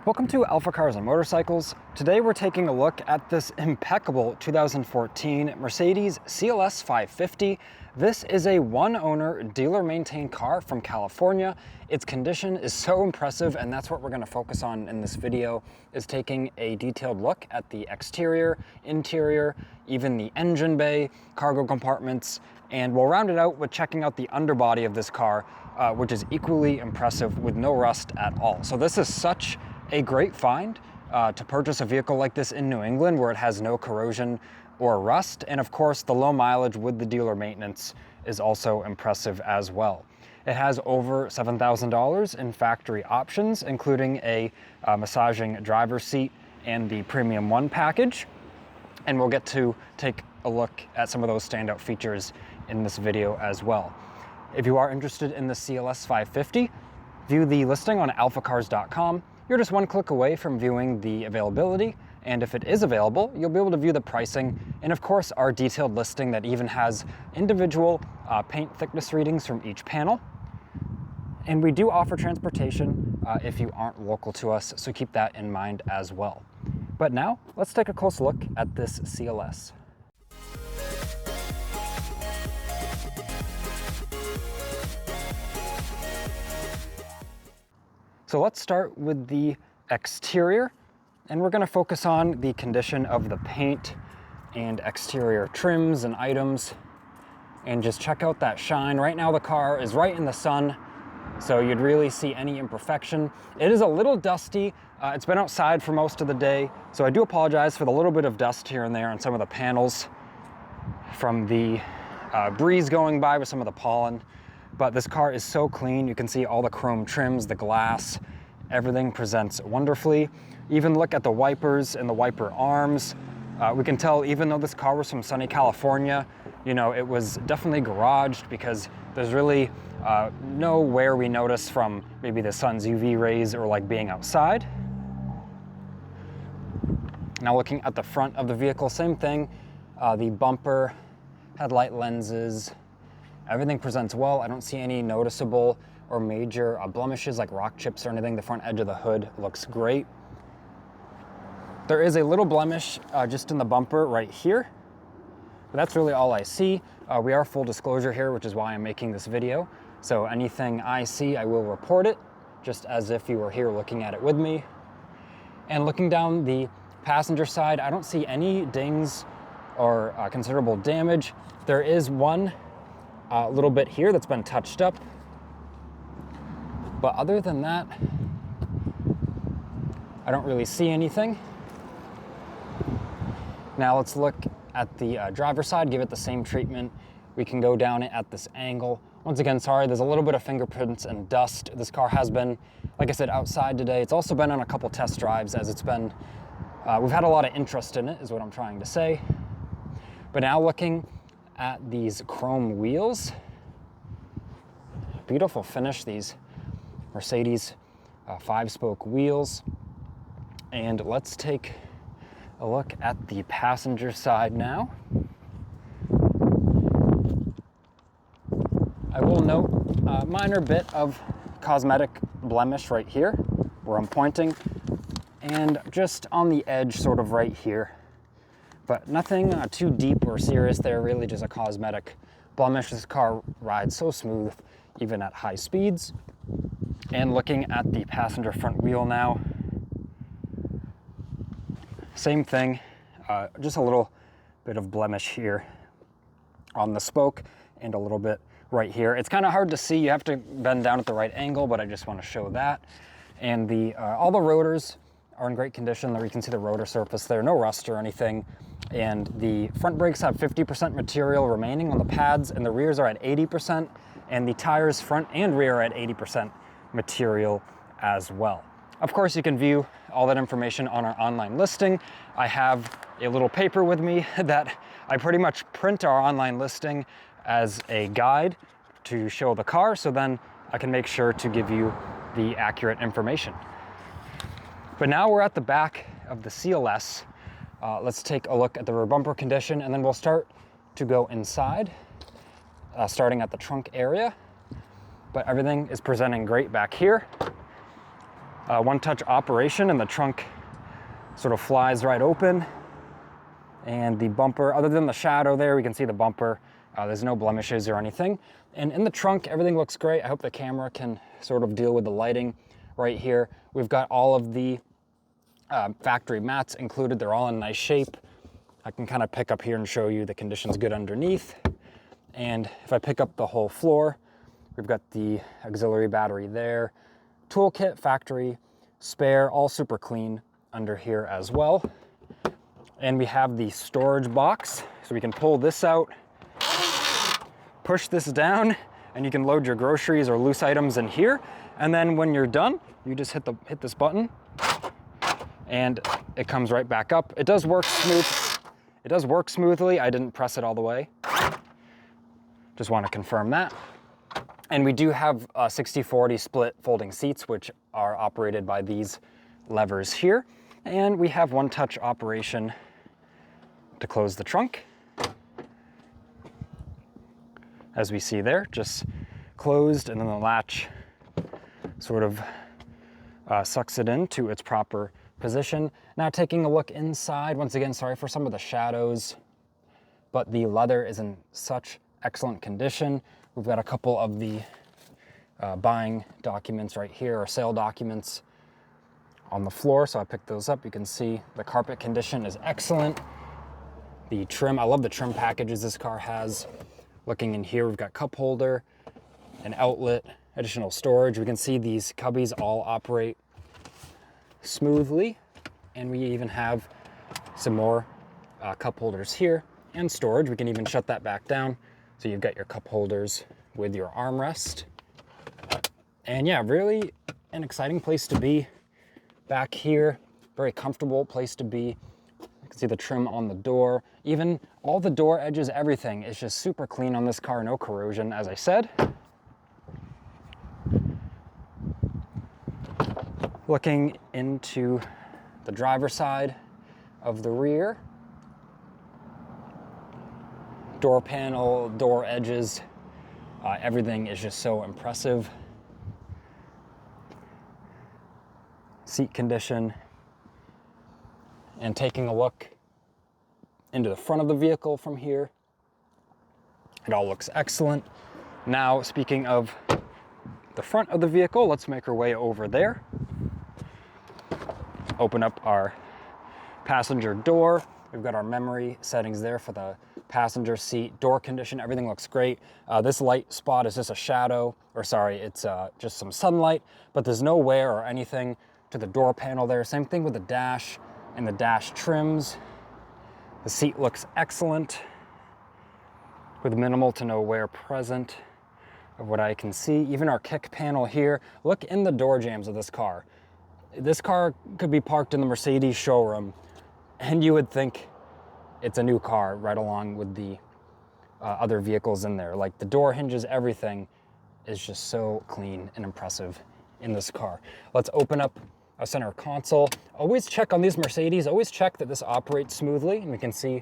Welcome to AlphaCars Motorcycles. Today we're taking a look at this impeccable 2014 Mercedes CLS 550. This is a one-owner, dealer-maintained car from California. Its condition is so impressive, and that's what we're going to focus on in this video, is taking a detailed look at the exterior, interior, even the engine bay, cargo compartments, and we'll round it out with checking out the underbody of this car, which is equally impressive with no rust at all. So this is such a great find to purchase a vehicle like this in New England where it has no corrosion or rust. And of course, the low mileage with the dealer maintenance is also impressive as well. It has over $7,000 in factory options, including a massaging driver's seat and the Premium One package. And we'll get to take a look at some of those standout features in this video as well. If you are interested in the CLS 550, view the listing on alphacars.com. You're just one click away from viewing the availability, and if it is available, you'll be able to view the pricing and of course our detailed listing that even has individual paint thickness readings from each panel. And we do offer transportation if you aren't local to us, so keep that in mind as well. But now, let's take a close look at this CLS. So let's start with the exterior, and we're going to focus on the condition of the paint and exterior trims and items, and just check out that shine. Right now the car is right in the sun, so you'd really see any imperfection. It is a little dusty. It's been outside for most of the day, so I do apologize for the little bit of dust here and there on some of the panels from the breeze going by with some of the pollen. But this car is so clean. You can see all the chrome trims, the glass, everything presents wonderfully. Even look at the wipers and the wiper arms. We can tell, even though this car was from sunny California, you know, it was definitely garaged because there's really no wear we notice from maybe the sun's UV rays or like being outside. Now looking at the front of the vehicle, same thing. The bumper, headlight lenses, everything presents well. I don't see any noticeable or major blemishes like rock chips or anything. The front edge of the hood looks great. There is a little blemish just in the bumper right here, but that's really all I see. We are full disclosure here, which is why I'm making this video. So anything I see, I will report it, just as if you were here looking at it with me. And looking down the passenger side, I don't see any dings or considerable damage. There is one a little bit here that's been touched up, but other than that, I don't really see anything. Now let's look at the driver's side, give it the same treatment. We can go down it at this angle. Once again, sorry, there's a little bit of fingerprints and dust. This car has been, like I said, outside today. It's also been on a couple test drives as it's been, we've had a lot of interest in it, is what I'm trying to say. But now looking at these chrome wheels, beautiful finish, these Mercedes 5-spoke wheels. And let's take a look at the passenger side now. I will note a minor bit of cosmetic blemish right here where I'm pointing, and just on the edge sort of right here. But nothing too deep or serious there, really just a cosmetic blemish. This car rides so smooth, even at high speeds. And looking at the passenger front wheel now, same thing, just a little bit of blemish here on the spoke and a little bit right here. It's kind of hard to see, you have to bend down at the right angle, but I just want to show that. And the all the rotors are in great condition. There you can see the rotor surface there, no rust or anything. And the front brakes have 50% material remaining on the pads, and the rears are at 80%, and the tires front and rear are at 80% material as well. Of course, you can view all that information on our online listing. I have a little paper with me that I pretty much print our online listing as a guide to show the car, so then I can make sure to give you the accurate information. But now we're at the back of the CLS. Let's take a look at the rear bumper condition, and then we'll start to go inside, starting at the trunk area. But everything is presenting great back here. one-touch operation, and the trunk sort of flies right open. And the bumper, other than the shadow there, we can see the bumper. There's no blemishes or anything. And in the trunk, everything looks great. I hope the camera can sort of deal with the lighting right here. We've got all of the factory mats included. They're all in nice shape. I can kind of pick up here and show you the condition's good underneath. And if I pick up the whole floor, we've got the auxiliary battery there, toolkit, factory, spare, all super clean under here as well. And we have the storage box, so we can pull this out, push this down, and you can load your groceries or loose items in here. And then when you're done, you just hit this button, and it comes right back up. It does work smooth. It does work smoothly. I didn't press it all the way. Just want to confirm that. And we do have 60-40 split folding seats, which are operated by these levers here. And we have one-touch operation to close the trunk. As we see there, just closed, and then the latch sort of sucks it into its proper position. Now taking a look inside, once again, sorry for some of the shadows, but the leather is in such excellent condition. We've got a couple of the buying documents right here, or sale documents on the floor, so I picked those up. You can see the carpet condition is excellent. The trim, I love the trim packages this car has. Looking in here, we've got cup holder, an outlet, additional storage. We can see these cubbies all operate smoothly, and we even have some more cup holders here and storage. We can even shut that back down, so you've got your cup holders with your armrest. And yeah, really an exciting place to be back here. Very comfortable place to be. You can see the trim on the door. Even all the door edges, everything is just super clean on this car. No corrosion, as I said. Looking into the driver's side of the rear. Door panel, door edges, everything is just so impressive. Seat condition. And taking a look into the front of the vehicle from here, it all looks excellent. Now, speaking of the front of the vehicle, let's make our way over there. Open up our passenger door. We've got our memory settings there for the passenger seat. Door condition, everything looks great. This light spot is just a shadow, or sorry, it's just some sunlight, but there's no wear or anything to the door panel there. Same thing with the dash and the dash trims. The seat looks excellent with minimal to no wear present of what I can see. Even our kick panel here. Look in the door jambs of this car. This car could be parked in the Mercedes showroom and you would think it's a new car right along with the other vehicles in there. Like the door hinges, everything is just so clean and impressive in this car. Let's open up a center console. Always check on these Mercedes, always check that this operates smoothly, and we can see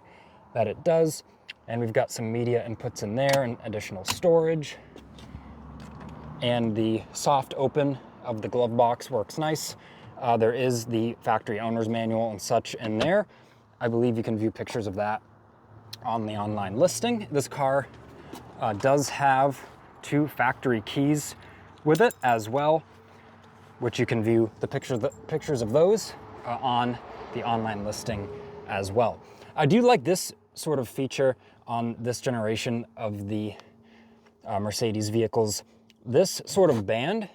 that it does. And we've got some media inputs in there and additional storage. And the soft open of the glove box works nice. There is the factory owner's manual and such in there. I believe you can view pictures of that on the online listing. This car does have 2 factory keys with it as well, which you can view the pictures of those on the online listing as well. I do like this sort of feature on this generation of the Mercedes vehicles. This sort of band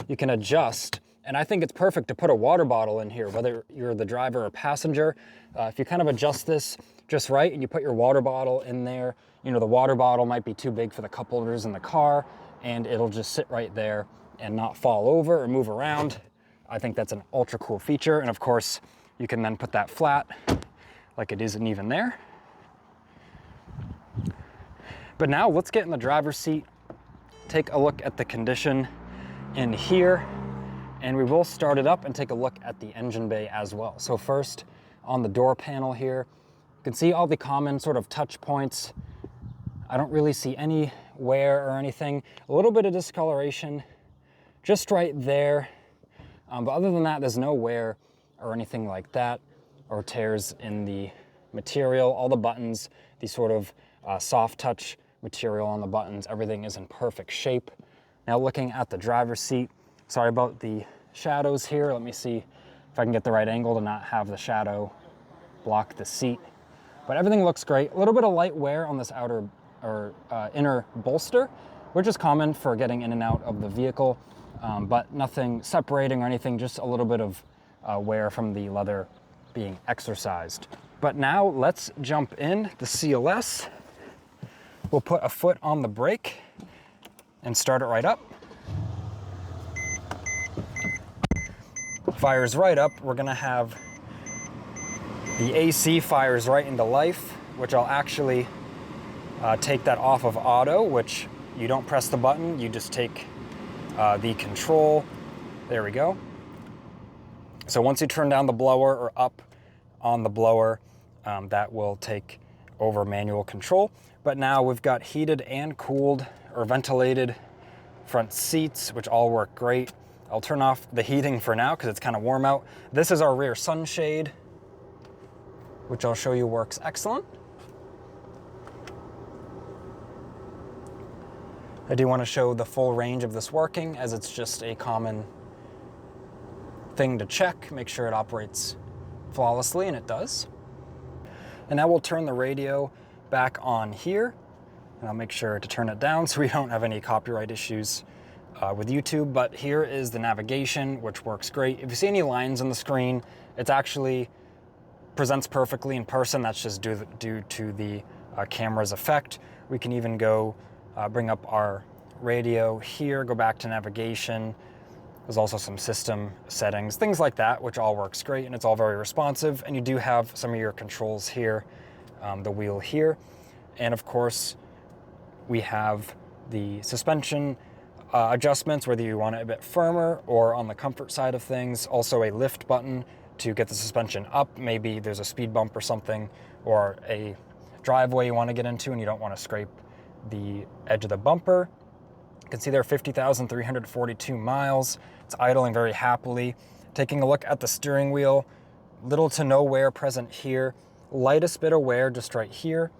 you can adjust, and I think it's perfect to put a water bottle in here, whether you're the driver or passenger. If you kind of adjust this just right and you put your water bottle in there, you know, the water bottle might be too big for the cup holders in the car, and it'll just sit right there and not fall over or move around. I think that's an ultra cool feature. And of course, you can then put that flat like it isn't even there. But now let's get in the driver's seat, take a look at the condition in here, and we will start it up and take a look at the engine bay as well. So first, on the door panel here, you can see all the common sort of touch points. I don't really see any wear or anything. A little bit of discoloration just right there But other than that, there's no wear or anything like that, or tears in the material. All the buttons, the sort of soft touch material on the buttons, everything is in perfect shape. Now looking at the driver's seat, sorry about the shadows here. Let me see if I can get the right angle to not have the shadow block the seat. But everything looks great. A little bit of light wear on this outer or inner bolster, which is common for getting in and out of the vehicle, but nothing separating or anything, just a little bit of wear from the leather being exercised. But now let's jump in the CLS. We'll put a foot on the brake and start it right up. Fires right up. We're gonna have the AC fires right into life, which I'll actually take that off of auto, which you don't press the button, you just take the control. There we go. So once you turn down the blower or up on the blower, that will take over manual control. But now we've got heated and cooled or ventilated front seats, which all work great. I'll turn off the heating for now because it's kind of warm out. This is our rear sunshade, which I'll show you works excellent. I do want to show the full range of this working, as it's just a common thing to check, make sure it operates flawlessly, and it does. And now we'll turn the radio back on here, and I'll make sure to turn it down so we don't have any copyright issues with YouTube. But here is the navigation, which works great. If you see any lines on the screen, it's actually presents perfectly in person. That's just due to the camera's effect. We can even go bring up our radio here, go back to navigation. There's also some system settings, things like that, which all works great, and it's all very responsive. And you do have some of your controls here, the wheel here. And of course, we have the suspension adjustments, whether you want it a bit firmer or on the comfort side of things. Also a lift button to get the suspension up. Maybe there's a speed bump or something, or a driveway you want to get into and you don't want to scrape the edge of the bumper. You can see there 50,342 miles. It's idling very happily. Taking a look at the steering wheel, little to no wear present here. Lightest bit of wear just right here,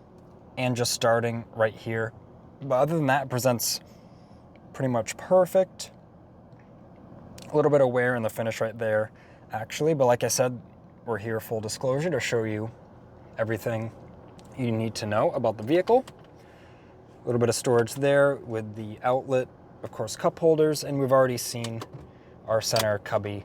and just starting right here. But other than that, it presents pretty much perfect. A little bit of wear in the finish right there, actually. But like I said, we're here, full disclosure, to show you everything you need to know about the vehicle. A little bit of storage there with the outlet, of course, cup holders, and we've already seen our center cubby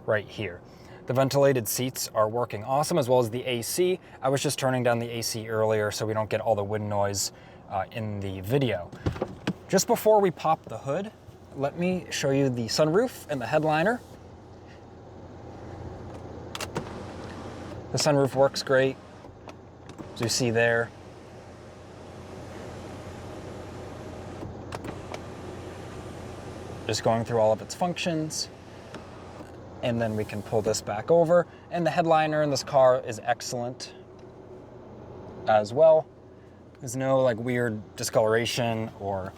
right here. The ventilated seats are working awesome, as well as the AC. I was just turning down the AC earlier so we don't get all the wind noise in the video. Just before we pop the hood, let me show you the sunroof and the headliner. The sunroof works great, as you see there. Just going through all of its functions. And then we can pull this back over. And the headliner in this car is excellent as well. There's no like weird discoloration or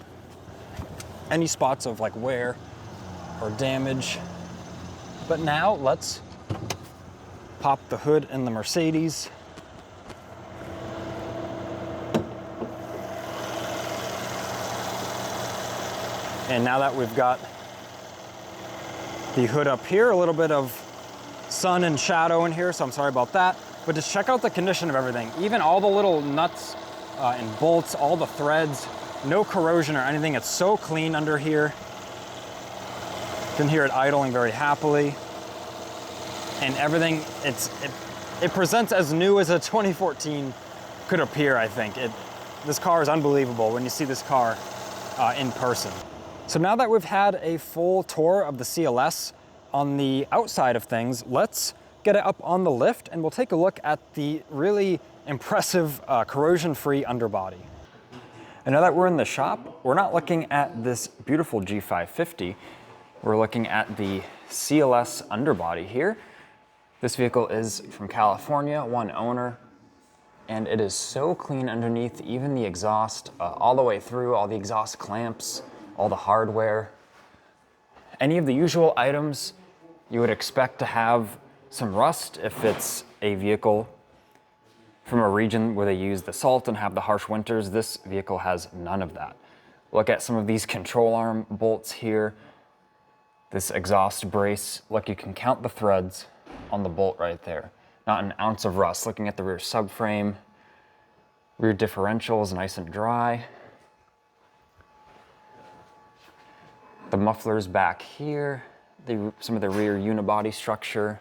any spots of like wear or damage. But now let's pop the hood in the Mercedes. And now that we've got the hood up here, a little bit of sun and shadow in here, so I'm sorry about that. But just check out the condition of everything. Even all the little nuts and bolts, all the threads, no corrosion or anything. It's so clean under here. You can hear it idling very happily. And everything, it presents as new as a 2014 could appear, I think. This car is unbelievable when you see this car in person. So now that we've had a full tour of the CLS on the outside of things, let's get it up on the lift and we'll take a look at the really impressive corrosion-free underbody. And now that we're in the shop, we're not looking at this beautiful G550. We're looking at the CLS underbody here. This vehicle is from California, one owner, and it is so clean underneath, even the exhaust, all the way through, all the exhaust clamps, all the hardware. Any of the usual items You would expect to have some rust if it's a vehicle from a region where they use the salt and have the harsh winters. This vehicle has none of that. Look at some of these control arm bolts here. This exhaust brace, look, you can count the threads on the bolt right there. Not an ounce of rust. Looking at the rear subframe, rear differential is nice and dry. The muffler's back here, some of the rear unibody structure.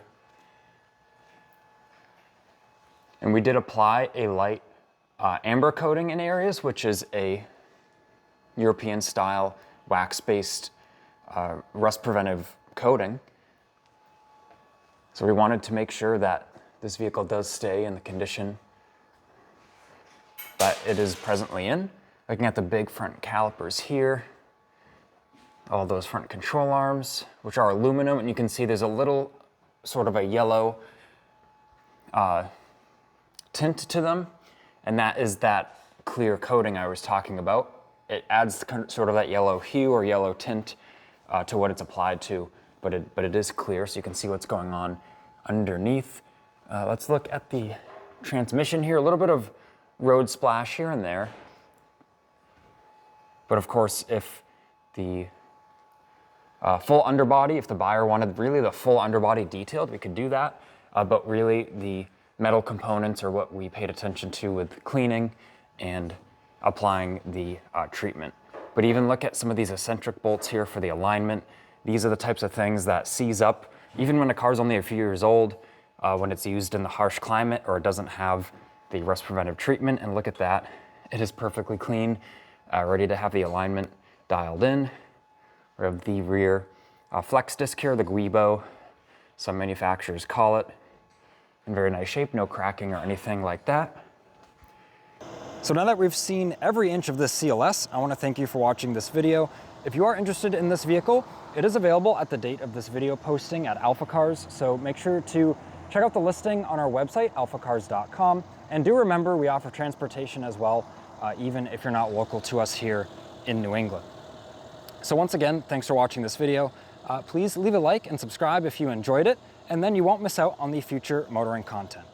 And we did apply a light amber coating in areas, which is a European style wax-based rust preventive coating. So we wanted to make sure that this vehicle does stay in the condition that it is presently in. Looking at the big front calipers here, all those front control arms, which are aluminum, and you can see there's a little sort of a yellow tint to them, and that is that clear coating I was talking about. It adds sort of that yellow hue or yellow tint to what it's applied to, but it is clear, so you can see what's going on underneath. Let's look at the transmission here. A little bit of road splash here and there, but of course, if the full underbody, if the buyer wanted really the full underbody detailed, we could do that, but really the metal components are what we paid attention to with cleaning and applying the treatment. But even look at some of these eccentric bolts here for the alignment. These are the types of things that seize up, even when a car's only a few years old, when it's used in the harsh climate or it doesn't have the rust preventive treatment. And look at that, it is perfectly clean, ready to have the alignment dialed in. We have the rear flex disc here, the guibo, some manufacturers call it, in very nice shape, no cracking or anything like that. So now that we've seen every inch of this CLS, I want to thank you for watching this video. If you are interested in this vehicle, it is available at the date of this video posting at AlphaCars, so make sure to check out the listing on our website, alphacars.com, and do remember we offer transportation as well, even if you're not local to us here in New England. So once again, thanks for watching this video. Please leave a like and subscribe if you enjoyed it, and then you won't miss out on the future motoring content.